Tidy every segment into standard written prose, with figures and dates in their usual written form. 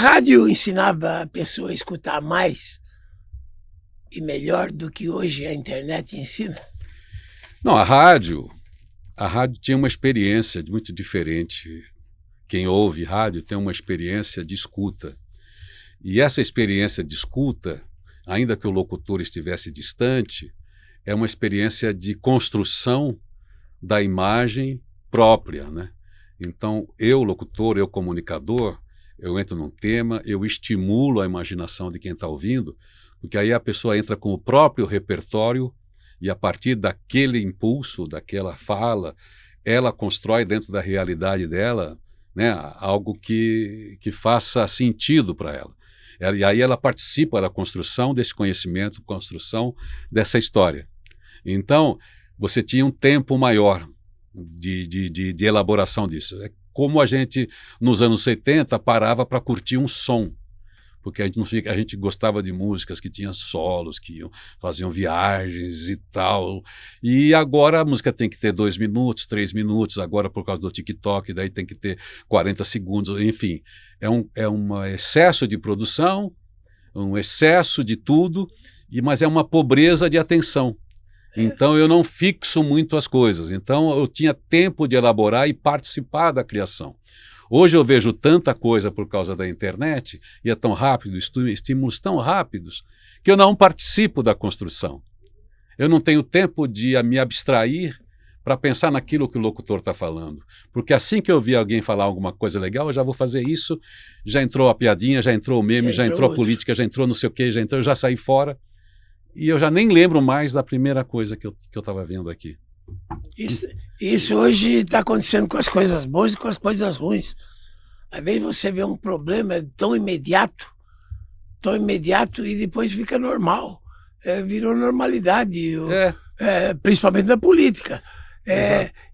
rádio ensinava a pessoa a escutar mais e melhor do que hoje a internet ensina? Não, a rádio tinha uma experiência muito diferente. Quem ouve rádio tem uma experiência de escuta. E essa experiência de escuta, ainda que o locutor estivesse distante, é uma experiência de construção da imagem própria, né? Então, eu, locutor, eu, comunicador, eu entro num tema, eu estimulo a imaginação de quem está ouvindo, porque aí a pessoa entra com o próprio repertório e, a partir daquele impulso, daquela fala, ela constrói dentro da realidade dela, né, algo que faça sentido para ela. E aí ela participa da construção desse conhecimento, construção dessa história. Então, você tinha um tempo maior de elaboração disso. É como a gente, nos anos 70, parava para curtir um som. Porque a gente gostava de músicas que tinham solos, faziam viagens e tal. E agora a música tem que ter 2 minutos, 3 minutos, agora por causa do TikTok, daí tem que ter 40 segundos, enfim. É um excesso de produção, um excesso de tudo, mas é uma pobreza de atenção. Então eu não fixo muito as coisas. Então eu tinha tempo de elaborar e participar da criação. Hoje eu vejo tanta coisa por causa da internet, e é tão rápido, estímulos tão rápidos, que eu não participo da construção. Eu não tenho tempo de me abstrair para pensar naquilo que o locutor está falando. Porque assim que eu vi alguém falar alguma coisa legal, eu já vou fazer isso, já entrou a piadinha, já entrou o meme, já entrou a política, já entrou não sei o quê, eu já saí fora, e eu já nem lembro mais da primeira coisa que eu estava vendo aqui. Isso hoje está acontecendo com as coisas boas e com as coisas ruins. Às vezes você vê um problema tão imediato e depois fica normal. Virou normalidade, principalmente na política.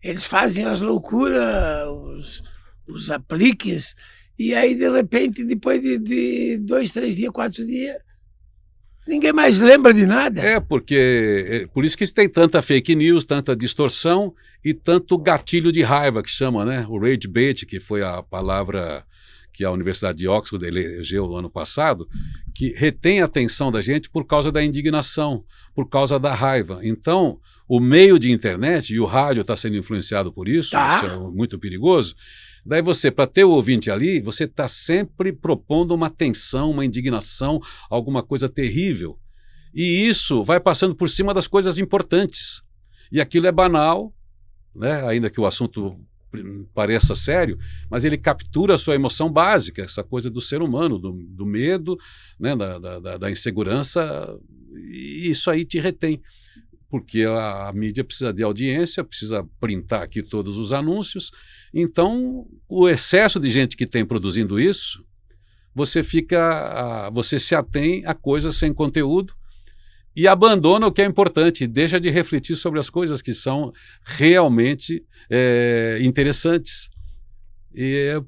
Eles fazem as loucuras, os apliques, e aí de repente, depois de 2, 3 dias, 4 dias, ninguém mais lembra de nada. Por isso que tem tanta fake news, tanta distorção e tanto gatilho de raiva, que chama, né? O rage bait, que foi a palavra que a Universidade de Oxford elegeu no ano passado, que retém a atenção da gente por causa da indignação, por causa da raiva. Então, o meio de internet, e o rádio está sendo influenciado por isso, isso é muito perigoso. Daí você, para ter o ouvinte ali, você está sempre propondo uma tensão, uma indignação, alguma coisa terrível. E isso vai passando por cima das coisas importantes. E aquilo é banal, né? Ainda que o assunto pareça sério, mas ele captura a sua emoção básica, essa coisa do ser humano, do medo, né? da insegurança, e isso aí te retém. Porque a mídia precisa de audiência, precisa printar aqui todos os anúncios. Então, o excesso de gente que tem produzindo isso, você se atém a coisas sem conteúdo e abandona o que é importante, deixa de refletir sobre as coisas que são realmente interessantes.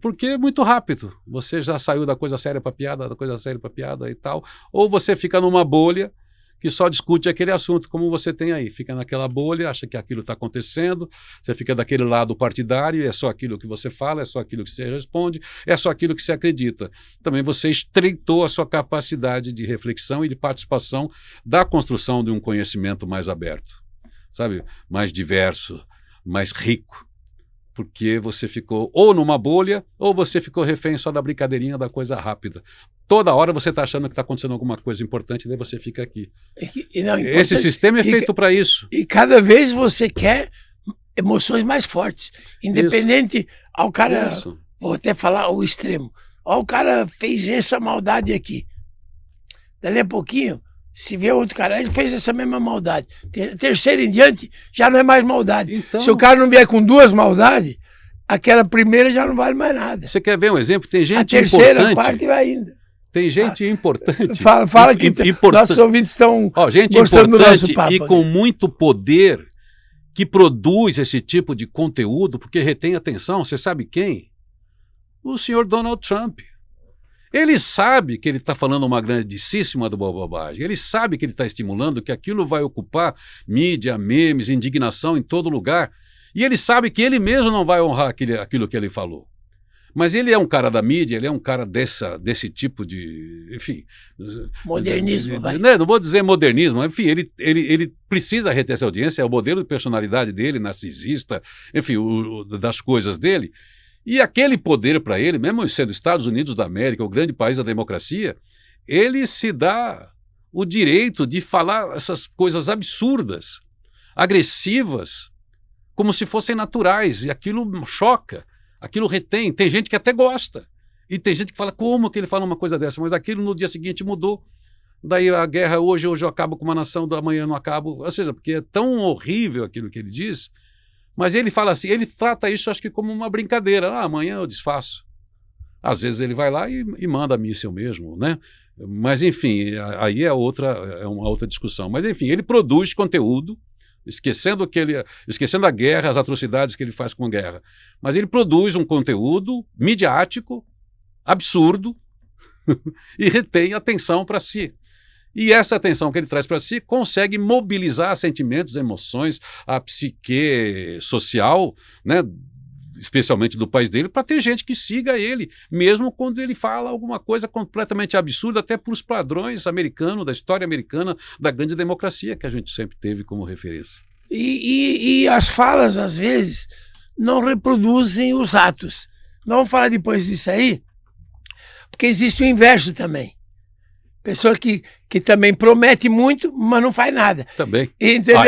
Porque é muito rápido. Você já saiu da coisa séria para piada, da coisa séria para piada e tal. Ou você fica numa bolha que só discute aquele assunto, como você tem aí. Fica naquela bolha, acha que aquilo está acontecendo, você fica daquele lado partidário, é só aquilo que você fala, é só aquilo que você responde, é só aquilo que você acredita. Também você estreitou a sua capacidade de reflexão e de participação da construção de um conhecimento mais aberto, sabe? Mais diverso, mais rico. Porque você ficou ou numa bolha, ou você ficou refém só da brincadeirinha, da coisa rápida. Toda hora você está achando que está acontecendo alguma coisa importante, daí você fica aqui. Esse sistema é feito para isso. E cada vez você quer emoções mais fortes. Independente ao cara, vou até falar o extremo. O cara fez essa maldade aqui. Dali a pouquinho, se vê outro cara, ele fez essa mesma maldade. Terceiro em diante, já não é mais maldade. Então, se o cara não vier com 2 maldades, aquela primeira já não vale mais nada. Você quer ver um exemplo? Tem gente importante. A terceira, importante. A quarta vai ainda. Tem gente importante. Fala que nossos ouvintes estão gostando do nosso papo. E com muito poder, que produz esse tipo de conteúdo, porque retém atenção. Você sabe quem? O senhor Donald Trump. Ele sabe que ele está falando uma grandíssima bobagem. Ele sabe que ele está estimulando, que aquilo vai ocupar mídia, memes, indignação em todo lugar. E ele sabe que ele mesmo não vai honrar aquilo que ele falou. Mas ele é um cara da mídia, ele é um cara desse tipo de, enfim... Modernismo, vai. Não vou dizer modernismo, enfim, ele precisa reter essa audiência, é o modelo de personalidade dele, narcisista, enfim, das coisas dele. E aquele poder para ele, mesmo sendo Estados Unidos da América, o grande país da democracia, ele se dá o direito de falar essas coisas absurdas, agressivas, como se fossem naturais, e aquilo choca. Aquilo retém, tem gente que até gosta. E tem gente que fala, como que ele fala uma coisa dessa? Mas aquilo no dia seguinte mudou. Daí a guerra, hoje eu acabo com uma nação, amanhã não acabo. Ou seja, porque é tão horrível aquilo que ele diz. Mas ele fala assim, ele trata isso acho que como uma brincadeira. Ah, amanhã eu desfaço. Às vezes ele vai lá e manda míssil mesmo, né? Mas enfim, aí é uma outra discussão. Mas enfim, ele produz conteúdo, esquecendo a guerra, as atrocidades que ele faz com a guerra. Mas ele produz um conteúdo midiático, absurdo, e retém atenção para si. E essa atenção que ele traz para si consegue mobilizar sentimentos, emoções, a psique social, né, especialmente do país dele, para ter gente que siga ele, mesmo quando ele fala alguma coisa completamente absurda, até para os padrões americanos, da história americana, da grande democracia que a gente sempre teve como referência. E as falas, às vezes, não reproduzem os atos. Não vamos falar depois disso aí, porque existe o inverso também. Pessoa que também promete muito, mas não faz nada. Também. Entendeu?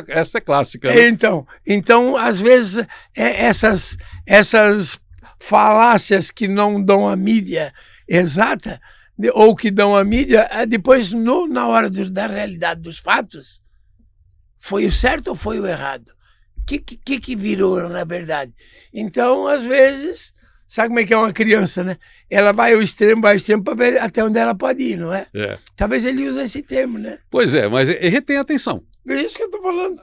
Essa é clássica. Né? Então, às vezes, essas falácias que não dão a mídia exata, ou que dão a mídia, depois, na hora da realidade dos fatos, foi o certo ou foi o errado? O que virou, na verdade? Então, às vezes... Sabe como é que é uma criança, né? Ela vai ao extremo para ver até onde ela pode ir, não é? É. Talvez ele use esse termo, né? Pois é, mas ele retém a atenção. É isso que eu estou falando.